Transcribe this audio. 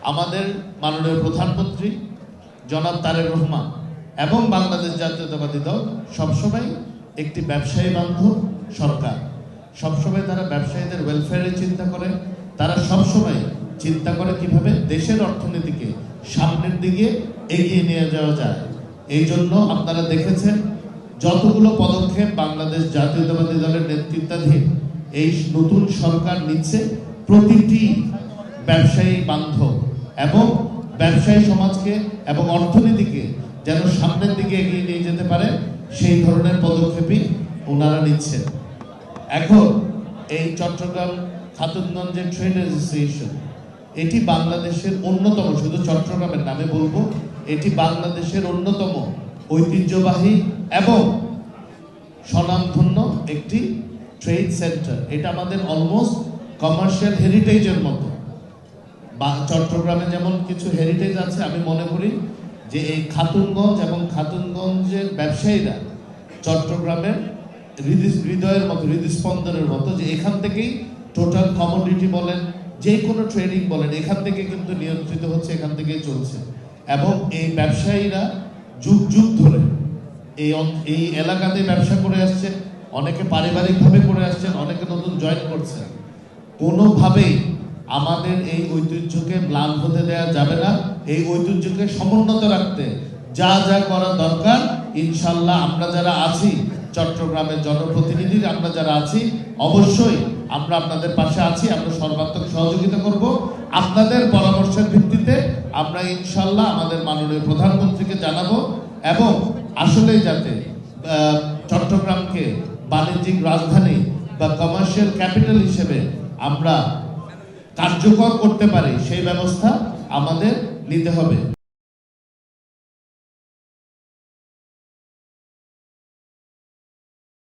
আমাদের মাননীয় প্রধানমন্ত্রী জনাব তারেক রহমান এবং বাংলাদেশ জাতীয়তাবাদী দল সবসময় একটি ব্যবসায়ী বান্ধব সরকার। সবসময় তারা ব্যবসায়ীদের ওয়েলফেয়ারের চিন্তা করে, তারা সবসময় চিন্তা করে কিভাবে দেশের অর্থনীতিকে সামনের দিকে এগিয়ে নিয়ে যাওয়া যায়। এই জন্য আপনারা দেখেছেন যতগুলো পদক্ষেপ বাংলাদেশ জাতীয়তাবাদী দলের নেতৃত্বাধীন এই নতুন সরকার নিচ্ছে, প্রতিটি ব্যবসায়ী বান্ধব এবং ব্যবসায়ী সমাজকে এবং অর্থনীতিকে যেন সামনের দিকে এগিয়ে নিয়ে যেতে পারে সেই ধরনের পদক্ষেপই ওনারা নিচ্ছেন। এখন এই চট্টগ্রাম খাতুনগঞ্জের ট্রেড অ্যাসোসিয়েশন এটি বাংলাদেশের অন্যতম, শুধু চট্টগ্রামের নামে বলবো, এটি বাংলাদেশের অন্যতম ঐতিহ্যবাহী এবং স্বনামধন্য একটি ট্রেড সেন্টার। এটা আমাদের অলমোস্ট কমার্শিয়াল হেরিটেজের মতো। চট্টগ্রামে যেমন কিছু হেরিটেজ আছে, আমি মনে করি যে এই খাতুনগঞ্জ এবং খাতুনগঞ্জের ব্যবসায়ীরা চট্টগ্রামের হৃদয়ের মতো, হৃদস্পন্দনের মতো, যে এখান থেকেই টোটাল কমোডিটি বলেন, যে কোনো ট্রেডিং বলেন, এখান থেকে কিন্তু নিয়ন্ত্রিত হচ্ছে, এখান থেকেই চলছে। এবং এই ব্যবসায়ীরা যুগ যুগ ধরে এই এলাকাতে ব্যবসা করে আসছেন, অনেকে পারিবারিকভাবে করে আসছেন, অনেকে নতুন জয়েন করছেন। কোনোভাবেই আমাদের এই ঐতিহ্যকে ম্লান হতে দেওয়া যাবে না। এই ঐতিহ্যকে সমুন্নত রাখতে যা যা করা দরকার, ইনশাল্লাহ আমরা যারা আছি, চট্টগ্রামের জনপ্রতিনিধি আমরা যারা আছি, অবশ্যই আমরা আপনাদের পাশে আছি। আমরা সর্বাত্মক সহযোগিতা করব। আপনাদের পরামর্শের ভিত্তিতে আমরা ইনশাল্লাহ আমাদের মাননীয় প্রধানমন্ত্রীকে জানাবো এবং আসলেই যাতে চট্টগ্রামকে বাণিজ্যিক রাজধানী বা কমার্শিয়াল ক্যাপিটাল হিসেবে আমরা কার্যকর করতে পারি, সেই ব্যবস্থা আমাদের নিতে হবে।